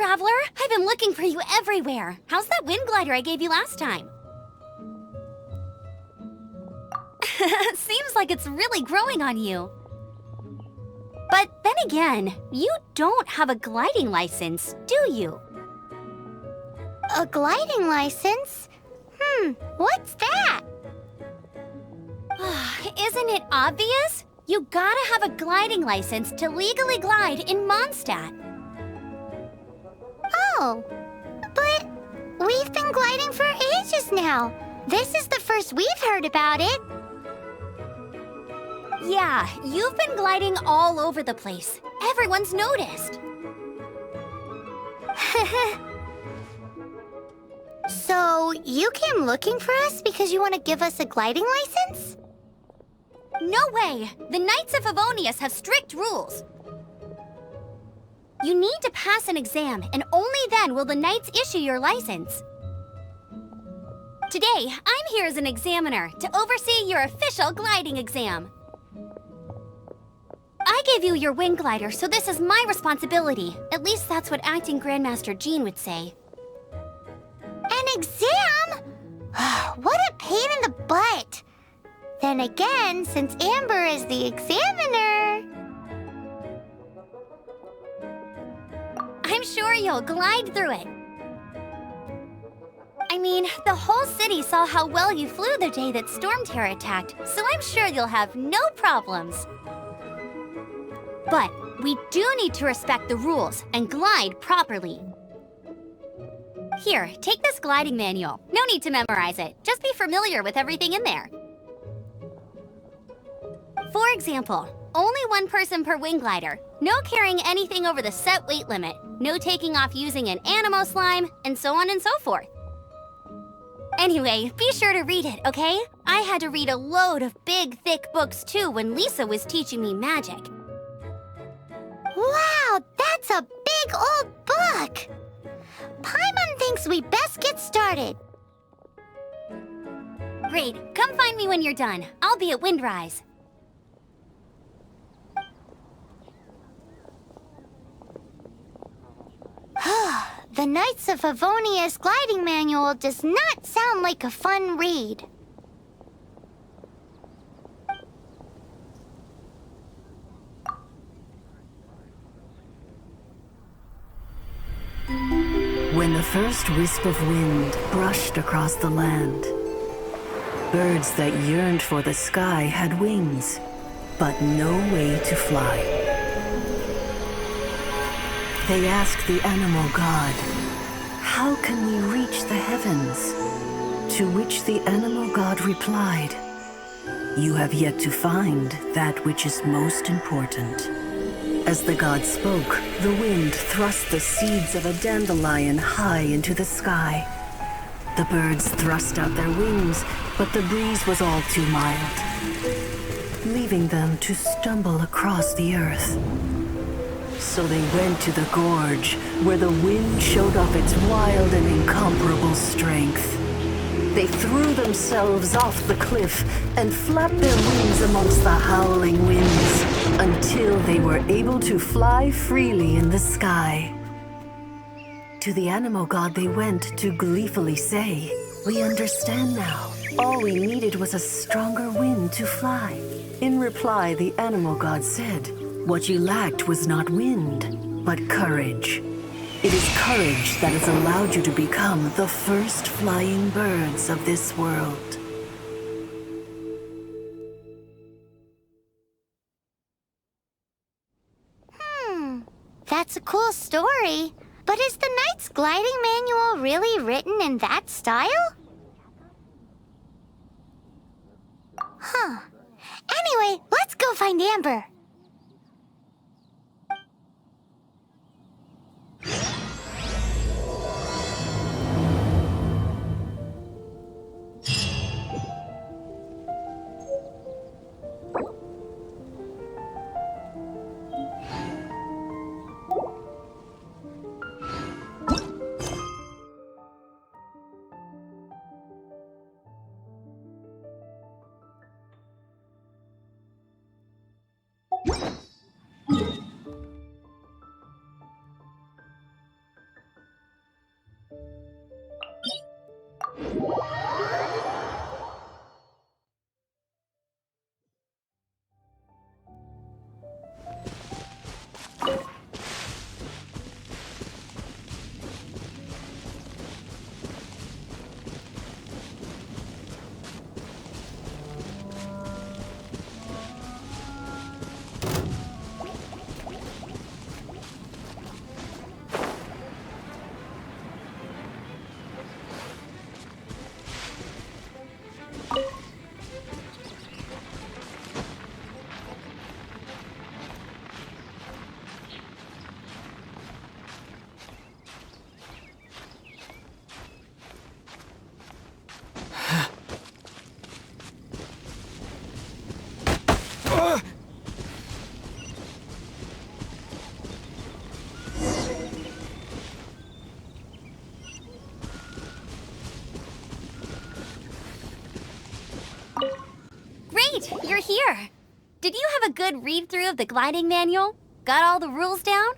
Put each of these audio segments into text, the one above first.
traveler! I've been looking for you everywhere. How's that wind glider I gave you last time? Seems like it's really growing on you. But then again, you don't have a gliding license, do you? A gliding license? What's that? Isn't it obvious? You gotta have a gliding license to legally glide in Mondstadt. Oh, but we've been gliding for ages now. This is the first we've heard about it. Yeah, you've been gliding all over the place. Everyone's noticed. So, you came looking for us because you want to give us a gliding license? No way! The Knights of Favonius have strict rules. You need to pass an exam, and only then will the Knights issue your license. Today, I'm here as an examiner to oversee your official gliding exam. I gave you your wind glider, so this is my responsibility. At least that's what Acting Grandmaster Jean would say. An exam? What a pain in the butt. Then again, since Amber is the examiner... I'm sure you'll glide through it. I mean, the whole city saw how well you flew the day that Storm Terror attacked, so I'm sure you'll have no problems. But we do need to respect the rules and glide properly. Here, take this gliding manual. No need to memorize it. Just be familiar with everything in there. For example, only one person per wing glider. No carrying anything over the set weight limit. No taking off using an animo slime, and so on and so forth. Anyway, be sure to read it, okay? I had to read a load of big, thick books too when Lisa was teaching me magic. Wow, that's a big old book! Paimon thinks we best get started. Great, come find me when you're done. I'll be at Windrise. The Knights of Favonius gliding manual does not sound like a fun read. When the first wisp of wind brushed across the land, birds that yearned for the sky had wings, but no way to fly. They asked the animal god, "How can we reach the heavens?" To which the animal god replied, "You have yet to find that which is most important." As the god spoke, the wind thrust the seeds of a dandelion high into the sky. The birds thrust out their wings, but the breeze was all too mild, leaving them to stumble across the earth. So they went to the gorge, where the wind showed off its wild and incomparable strength. They threw themselves off the cliff and flapped their wings amongst the howling winds until they were able to fly freely in the sky. To the animal god they went to gleefully say, "We understand now. All we needed was a stronger wind to fly." In reply, the animal god said, "What you lacked was not wind, but courage. It is courage that has allowed you to become the first flying birds of this world." That's a cool story. But is the Knight's gliding manual really written in that style? Anyway, let's go find Amber. good read-through of the gliding manual? Got all the rules down?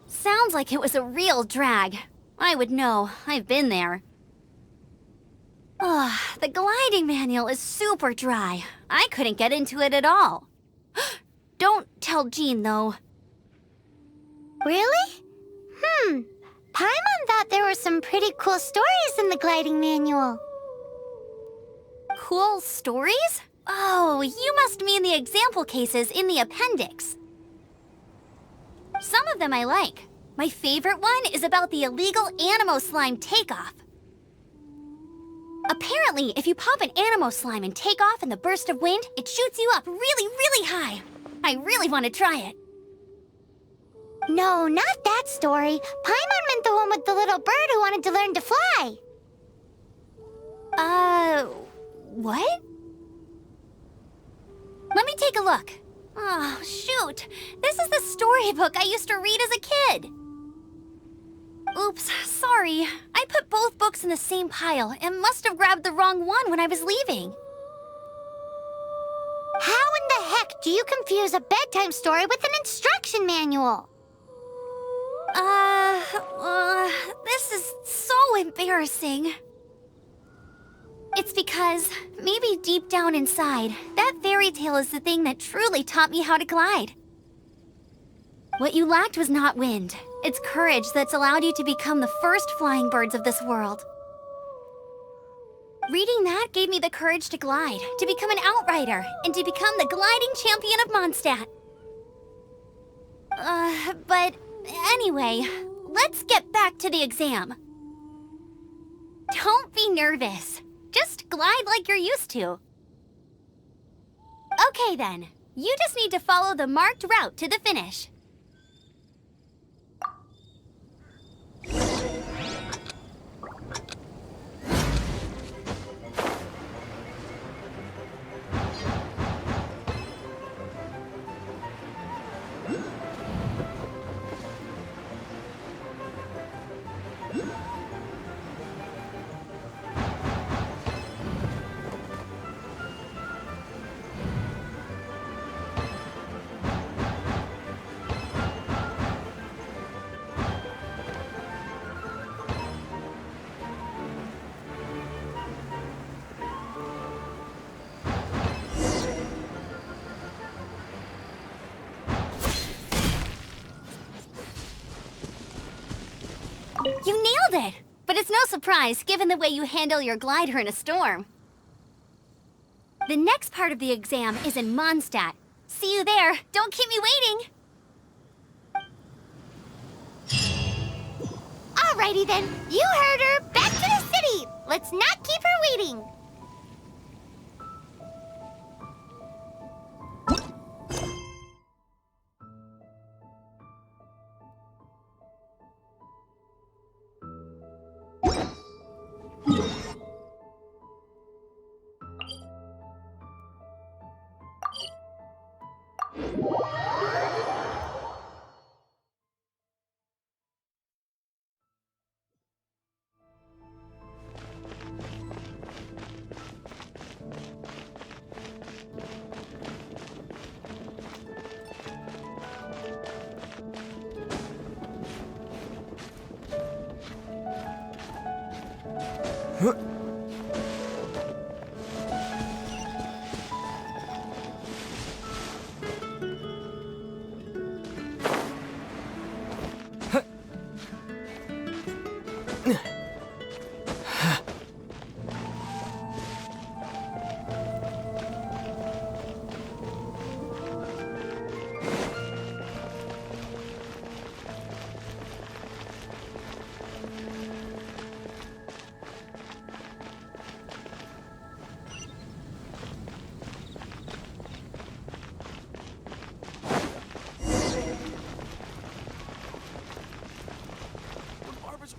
Sounds like it was a real drag. I would know. I've been there. Ugh, the gliding manual is super dry. I couldn't get into it at all. Don't tell Jean, though. Really? Paimon thought there were some pretty cool stories in the gliding manual. Cool stories? Oh, you must mean the example cases in the appendix. Some of them I like. My favorite one is about the illegal Animo slime takeoff. Apparently, if you pop an Animo slime and take off in the burst of wind, it shoots you up really, really high. I really want to try it. No, not that story. Paimon meant the one with the little bird who wanted to learn to fly. What? Let me take a look. Oh, shoot. This is the storybook I used to read as a kid. Oops, sorry. I put both books in the same pile and must have grabbed the wrong one when I was leaving. How in the heck do you confuse a bedtime story with an instruction manual? This is so embarrassing. It's because, maybe deep down inside, that fairy tale is the thing that truly taught me how to glide. What you lacked was not wind. It's courage that's allowed you to become the first flying birds of this world. Reading that gave me the courage to glide, to become an outrider, and to become the gliding champion of Mondstadt. But anyway, let's get back to the exam. Don't be nervous. Just glide like you're used to. Okay then, you just need to follow the marked route to the finish. You nailed it! But it's no surprise, given the way you handle your glider in a storm. The next part of the exam is in Mondstadt. See you there. Don't keep me waiting! Alrighty then, you heard her. Back to the city. Let's not keep her waiting.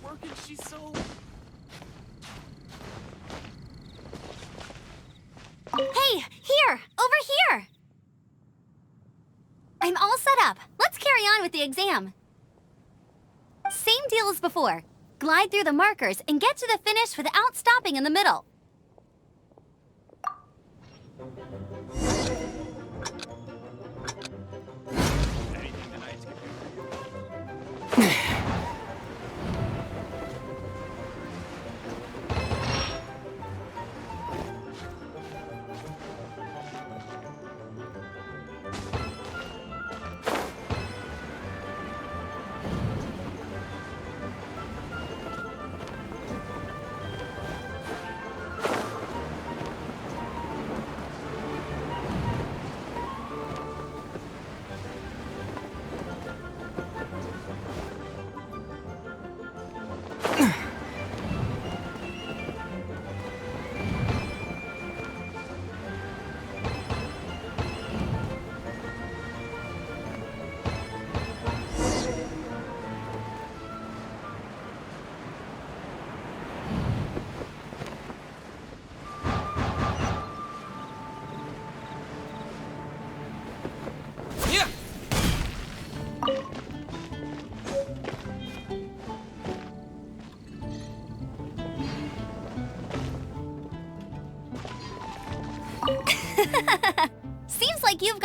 Working, she's so... Hey, here! Over here! I'm all set up. Let's carry on with the exam. Same deal as before. Glide through the markers and get to the finish without stopping in the middle.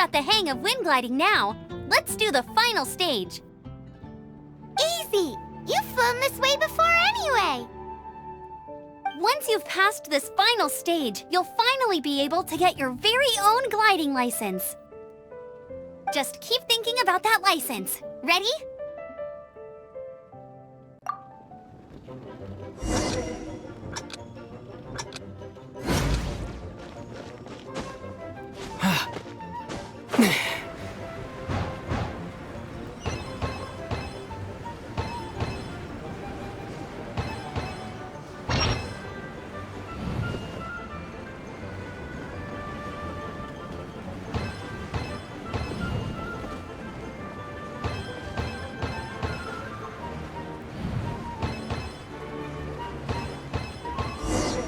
got the hang of wind gliding now. Let's do the final stage. Easy! You've flown this way before anyway! Once you've passed this final stage, you'll finally be able to get your very own gliding license. Just keep thinking about that license. Ready?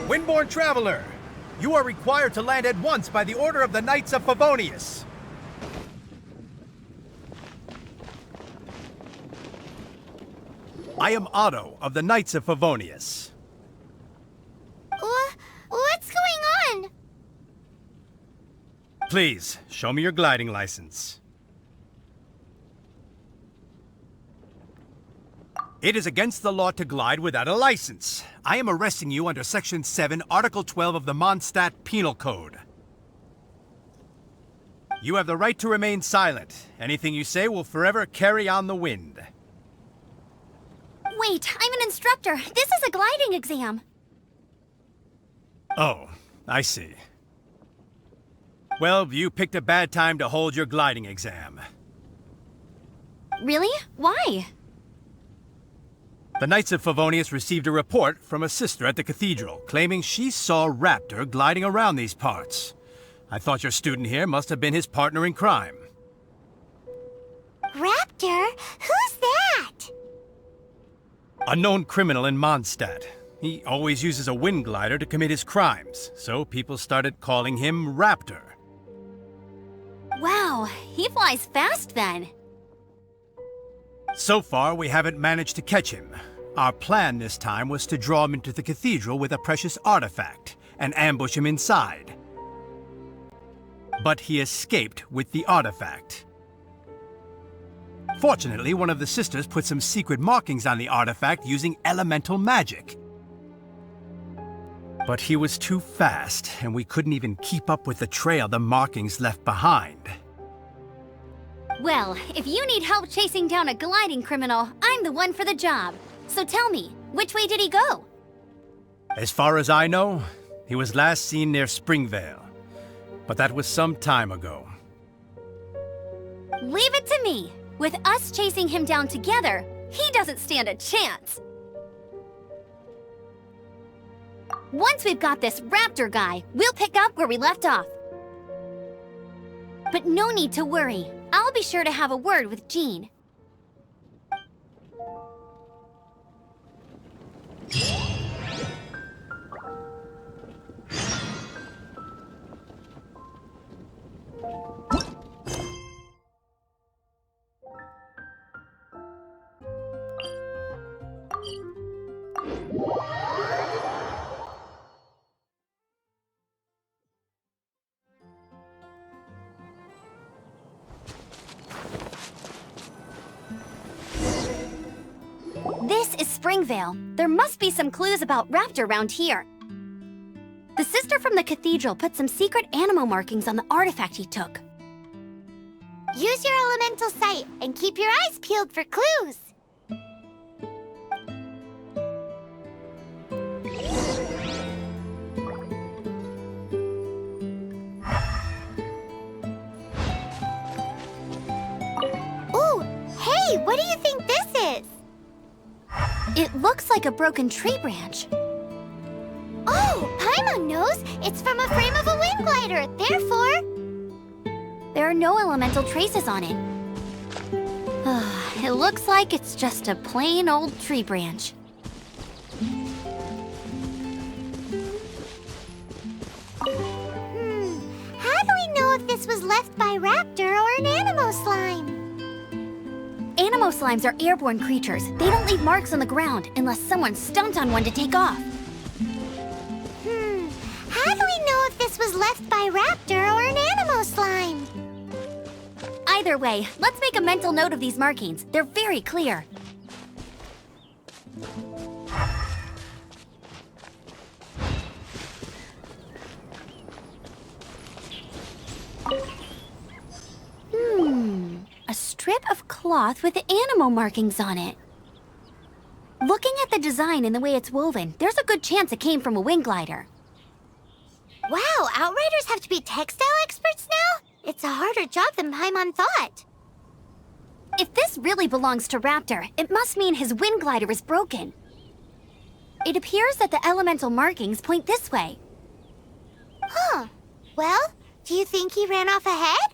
Windborne traveler, you are required to land at once by the order of the Knights of Favonius. I am Otto of the Knights of Favonius. What's going on? Please, show me your gliding license. It is against the law to glide without a license. I am arresting you under Section 7, Article 12 of the Mondstadt Penal Code. You have the right to remain silent. Anything you say will forever carry on the wind. Wait, I'm an instructor. This is a gliding exam. Oh, I see. Well, you picked a bad time to hold your gliding exam. Really? Why? The Knights of Favonius received a report from a sister at the cathedral claiming she saw Raptor gliding around these parts. I thought your student here must have been his partner in crime. Raptor? Who's that? A known criminal in Mondstadt. He always uses a wind glider to commit his crimes, so people started calling him Raptor. Wow, he flies fast then. So far, we haven't managed to catch him. Our plan this time was to draw him into the cathedral with a precious artifact and ambush him inside. But he escaped with the artifact. Fortunately, one of the sisters put some secret markings on the artifact using elemental magic. But he was too fast, and we couldn't even keep up with the trail the markings left behind. Well, if you need help chasing down a gliding criminal, I'm the one for the job. So tell me, which way did he go? As far as I know, he was last seen near Springvale. But that was some time ago. Leave it to me. With us chasing him down together, he doesn't stand a chance. Once we've got this Raptor guy, we'll pick up where we left off. But no need to worry. I'll be sure to have a word with Jean. This is Springvale. There must be some clues about Raptor around here. The sister from the cathedral put some secret animal markings on the artifact he took. Use your elemental sight and keep your eyes peeled for clues. Ooh, hey, what do you think this is? It looks like a broken tree branch. Oh, Paimon knows. It's from a frame of a wind glider. Therefore, There are no elemental traces on it. It looks like it's just a plain old tree branch. how do we know if this was left by Raptor or an Animo slime? Animo slimes are airborne creatures. They don't leave marks on the ground unless someone stomped on one to take off. How do we know if this was left by Raptor or an Animo slime? Either way, let's make a mental note of these markings. They're very clear. A strip of cloth with animal markings on it. Looking at the design and the way it's woven, there's a good chance it came from a wing glider. Wow, outriders have to be textile experts now? It's a harder job than Paimon thought. If this really belongs to Raptor, it must mean his wind glider is broken. It appears that the elemental markings point this way. Huh. Well, do you think he ran off ahead?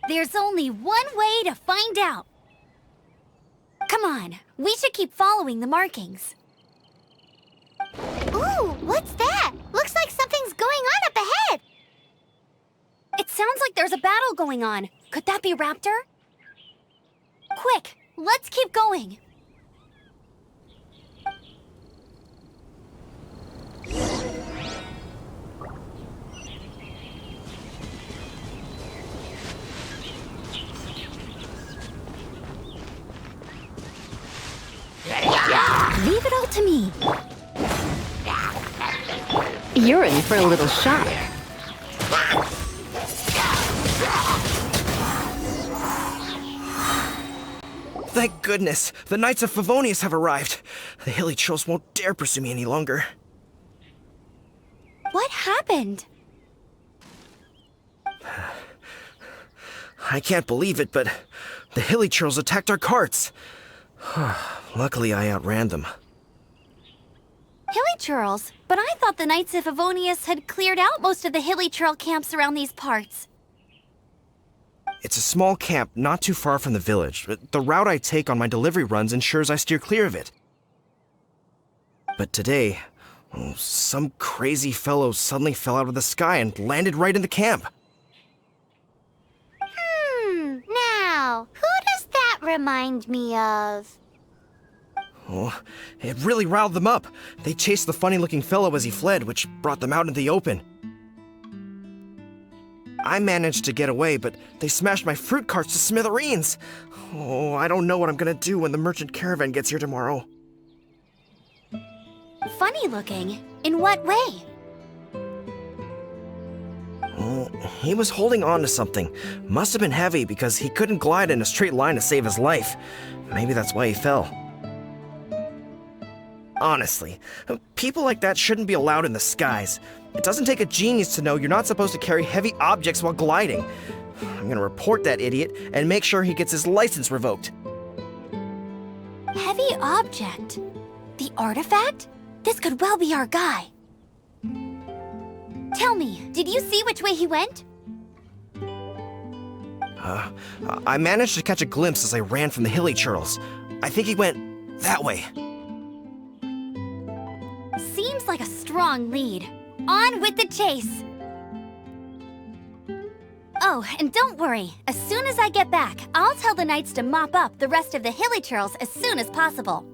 There's only one way to find out. Come on, we should keep following the markings. Ooh, what's that? Looks like something's going on up ahead. It sounds like there's a battle going on. Could that be Raptor? Quick, let's keep going. Leave it all to me. You're in for a little shock. Thank goodness! The Knights of Favonius have arrived! The hilly trolls won't dare pursue me any longer. What happened? I can't believe it, but the hilly trolls attacked our carts. Luckily, I outran them. Hilly churls? But I thought the Knights of Favonius had cleared out most of the hilly churl camps around these parts. It's a small camp not too far from the village. The route I take on my delivery runs ensures I steer clear of it. But today, some crazy fellow suddenly fell out of the sky and landed right in the camp. Now, who does that remind me of? Oh, it really riled them up. They chased the funny-looking fellow as he fled, which brought them out in the open. I managed to get away, but they smashed my fruit carts to smithereens. Oh, I don't know what I'm gonna do when the merchant caravan gets here tomorrow. Funny looking? In what way? Oh, he was holding on to something. Must have been heavy because he couldn't glide in a straight line to save his life. Maybe that's why he fell. Honestly, people like that shouldn't be allowed in the skies. It doesn't take a genius to know you're not supposed to carry heavy objects while gliding. I'm gonna report that idiot and make sure he gets his license revoked. Heavy object? The artifact? This could well be our guy. Tell me, did you see which way he went? I managed to catch a glimpse as I ran from the hilly churls. I think he went that way. Seems like a strong lead. On with the chase! Oh, and don't worry. As soon as I get back, I'll tell the knights to mop up the rest of the hilly churls as soon as possible.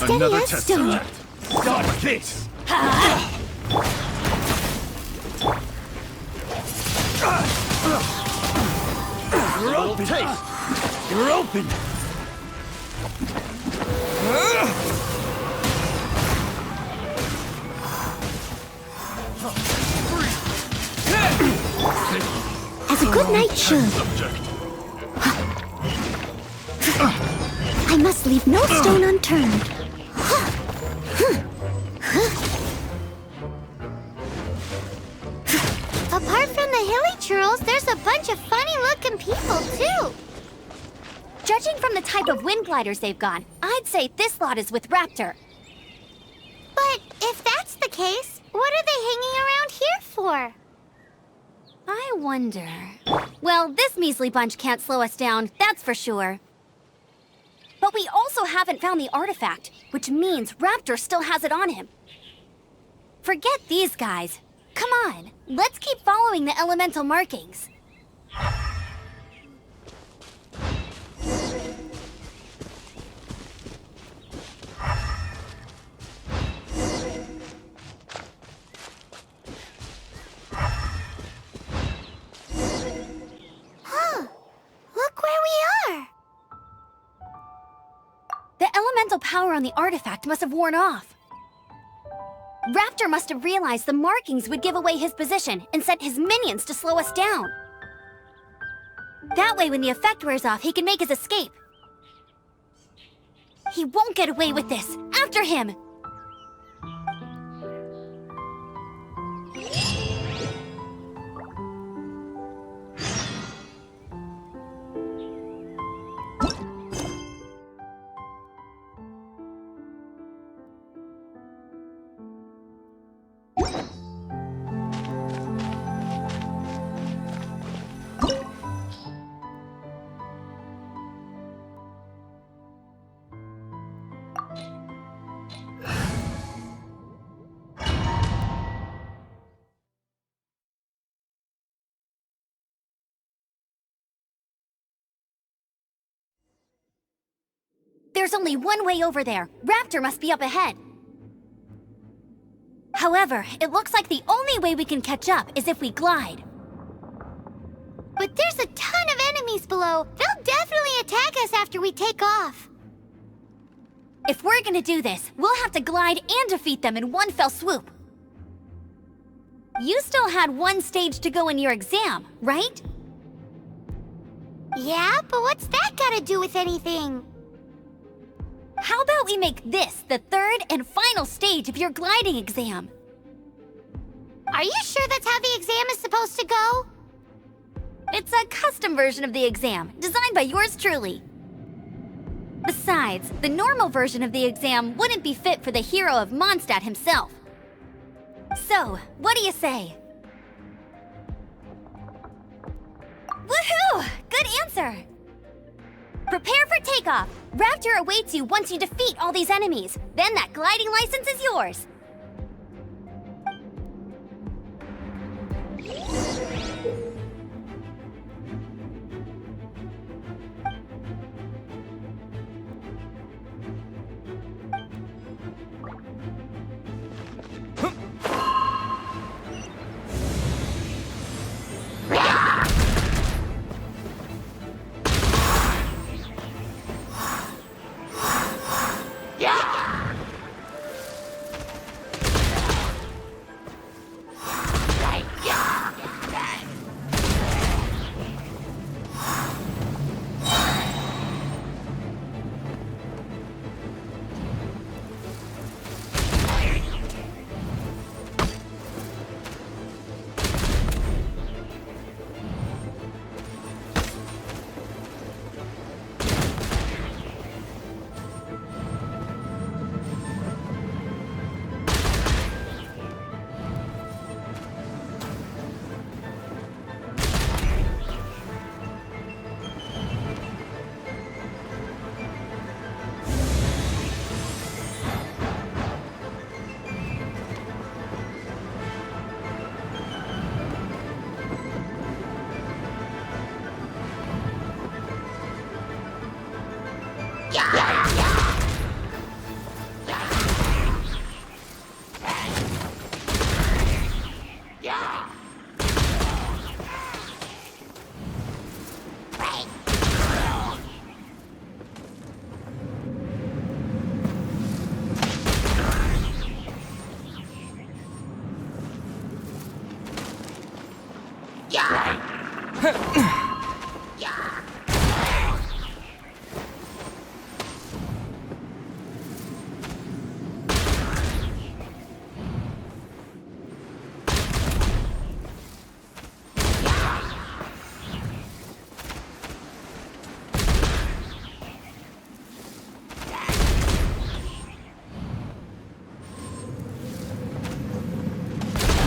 Another as test stone. subject. Start this! You're open! You're open! As a good knight should. I must leave no stone unturned. Apart from the hilly churls, there's a bunch of funny-looking people, too. Judging from the type of wind gliders they've got, I'd say this lot is with Raptor. But if that's the case, what are they hanging around here for? I wonder... Well, this measly bunch can't slow us down, that's for sure. But we also haven't found the artifact, which means Raptor still has it on him. Forget these guys. Come on, let's keep following the elemental markings. Look where we are! The elemental power on the artifact must have worn off. Raptor must have realized the markings would give away his position and sent his minions to slow us down. That way, when the effect wears off, he can make his escape. He won't get away with this. After him! There's only one way over there. Raptor must be up ahead. However, it looks like the only way we can catch up is if we glide. But there's a ton of enemies below. They'll definitely attack us after we take off. If we're gonna do this, we'll have to glide and defeat them in one fell swoop. You still had one stage to go in your exam, right? Yeah, but what's that gotta do with anything? How about we make this the third and final stage of your gliding exam? Are you sure that's how the exam is supposed to go? It's a custom version of the exam, designed by yours truly. Besides, the normal version of the exam wouldn't be fit for the hero of Mondstadt himself. So, what do you say? Woohoo! Good answer! Prepare for takeoff! Raptor awaits you once you defeat all these enemies. Then that gliding license is yours.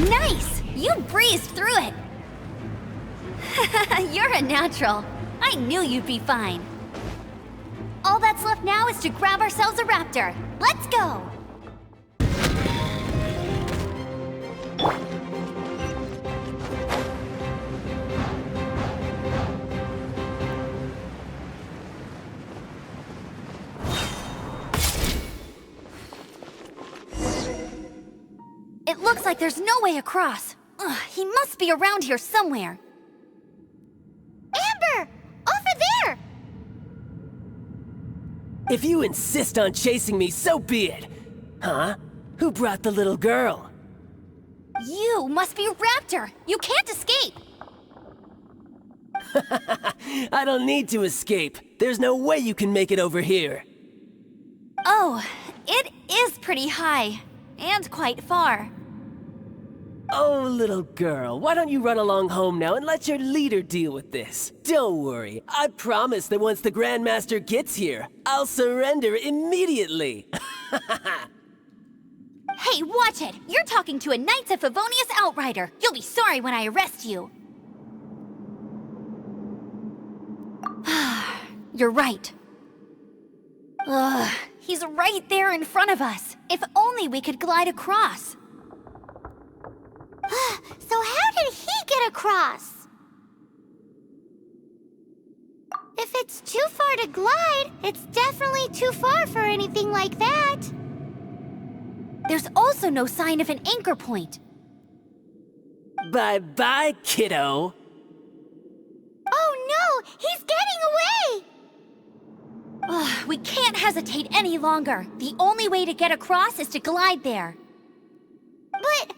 Nice! You breezed through it! You're a natural. I knew you'd be fine. All that's left now is to grab ourselves a raptor. Let's go! It looks like there's no way across. Ugh, he must be around here somewhere. Ember! Over there! If you insist on chasing me, so be it. Huh? Who brought the little girl? You must be Raptor! You can't escape! I don't need to escape. There's no way you can make it over here. Oh, it is pretty high. And quite far. Oh, little girl, why don't you run along home now and let your leader deal with this? Don't worry, I promise that once the Grandmaster gets here, I'll surrender immediately. Hey, watch it! You're talking to a Knights of Favonius outrider. You'll be sorry when I arrest you. You're right. Ugh, he's right there in front of us. If only we could glide across. So how did he get across? If it's too far to glide, it's definitely too far for anything like that. There's also no sign of an anchor point. Bye-bye, kiddo. Oh no! He's getting away! Ugh, we can't hesitate any longer. The only way to get across is to glide there. But...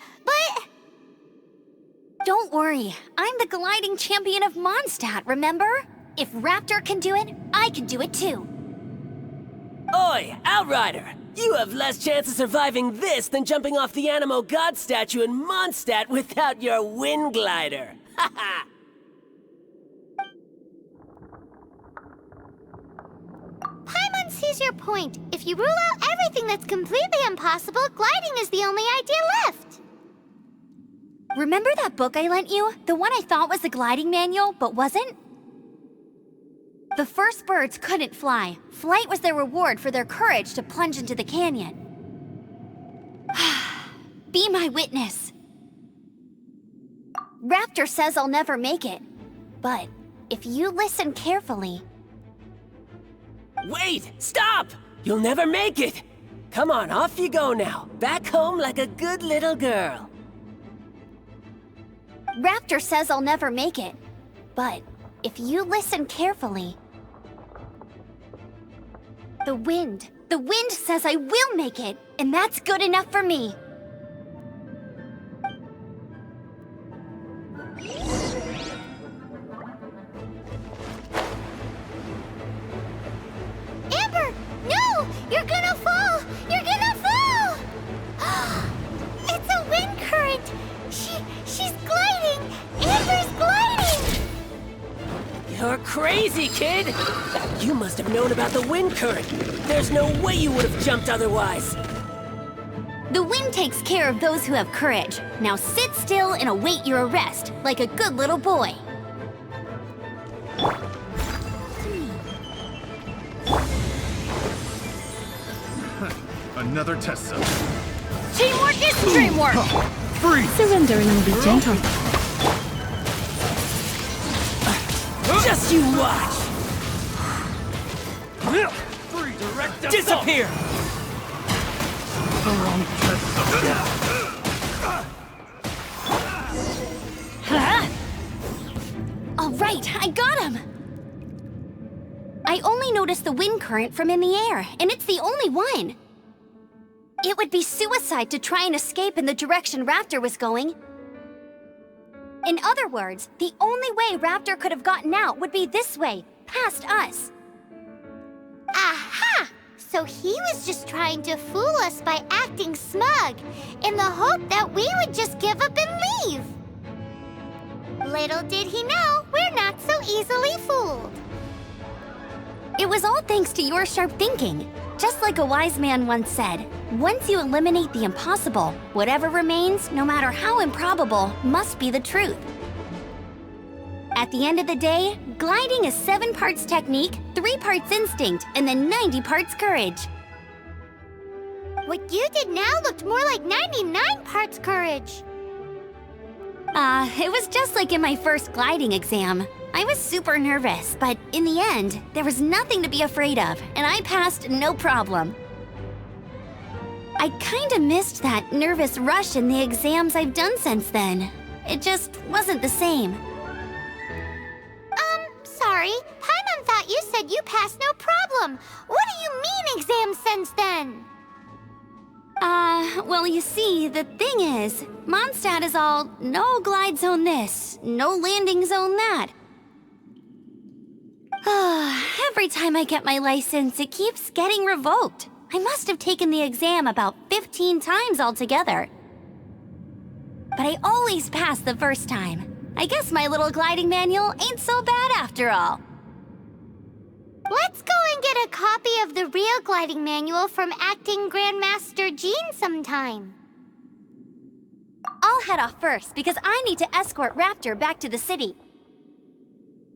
Don't worry, I'm the gliding champion of Mondstadt, remember? If Raptor can do it, I can do it too. Oi, Outrider! You have less chance of surviving this than jumping off the Animo God statue in Mondstadt without your wind glider. Haha! Paimon sees your point. If you rule out everything that's completely impossible, gliding is the only idea left. Remember that book I lent you? The one I thought was the gliding manual, but wasn't? The first birds couldn't fly. Flight was their reward for their courage to plunge into the canyon. Be my witness. Raptor says I'll never make it. But if you listen carefully... Wait! Stop! You'll never make it! Come on, off you go now. Back home like a good little girl. Raptor says I'll never make it. But if you listen carefully... The wind says I will make it, and that's good enough for me. Ember! No! You're gonna fall! You're gonna fall! It's a wind current! She's gliding! Amber's gliding! You're crazy, kid! You must have known about the wind current. There's no way you would have jumped otherwise. The wind takes care of those who have courage. Now sit still and await your arrest, like a good little boy. Another test cell. Teamwork is dreamwork! Freeze! Surrender and be gentle. Just you watch! Free direct Disappear! The wrong test cell. All right, I got him! I only noticed the wind current from in the air, and it's the only one. It would be suicide to try and escape in the direction Raptor was going. In other words, the only way Raptor could have gotten out would be this way, past us. Aha! So he was just trying to fool us by acting smug, in the hope that we would just give up and leave. Little did he know, we're not so easily fooled. It was all thanks to your sharp thinking. Just like a wise man once said, once you eliminate the impossible, whatever remains, no matter how improbable, must be the truth. At the end of the day, gliding is 7 parts technique, 3 parts instinct, and then 90 parts courage. What you did now looked more like 99 parts courage. It was just like in my first gliding exam. I was super nervous, but in the end, there was nothing to be afraid of, and I passed no problem. I kinda missed that nervous rush in the exams I've done since then. It just wasn't the same. Sorry. Paimon thought you said you passed no problem. What do you mean exams since then? Well, you see, the thing is, Mondstadt is all no glide zone this, no landing zone that. Every time I get my license, it keeps getting revoked. I must have taken the exam about 15 times altogether. But I always pass the first time. I guess my little gliding manual ain't so bad after all. Let's go and get a copy of the real gliding manual from Acting Grandmaster Jean sometime. I'll head off first because I need to escort Raptor back to the city.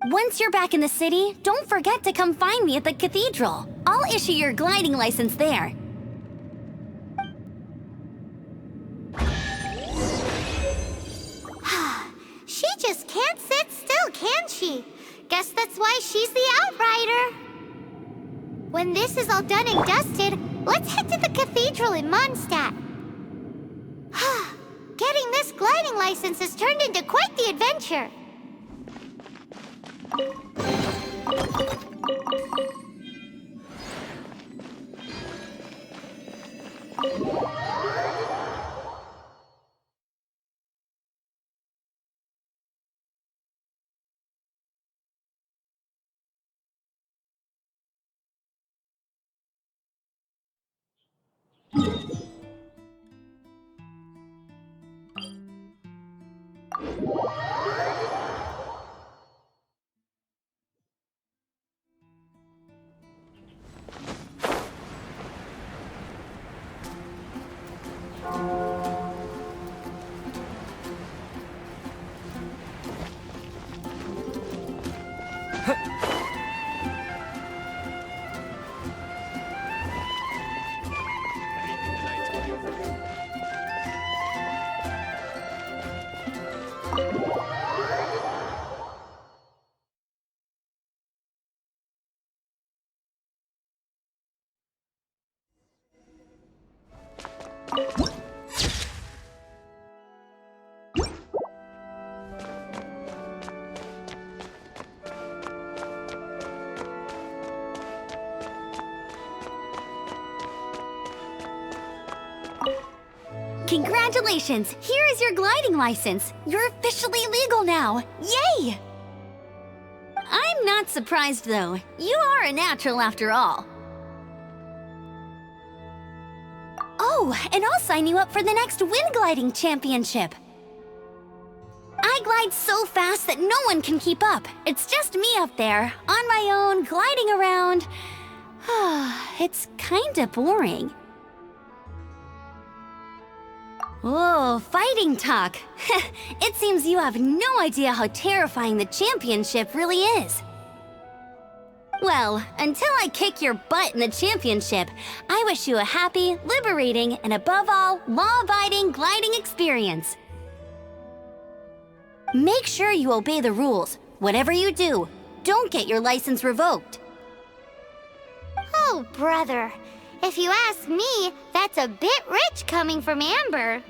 Once you're back in the city, don't forget to come find me at the cathedral. I'll issue your gliding license there. She just can't sit still, can she? Guess that's why she's the outrider. When this is all done and dusted, let's head to the cathedral in Mondstadt. Getting this gliding license has turned into quite the adventure. Congratulations! Here is your gliding license. You're officially legal now. Yay! I'm not surprised, though. You are a natural after all. Oh, and I'll sign you up for the next wind gliding championship. I glide so fast that no one can keep up. It's just me up there, on my own, gliding around. It's kinda boring. Oh, fighting talk. It seems you have no idea how terrifying the championship really is. Well, until I kick your butt in the championship, I wish you a happy, liberating, and above all, law-abiding gliding experience. Make sure you obey the rules. Whatever you do, don't get your license revoked. Oh, brother. If you ask me, that's a bit rich coming from Ember.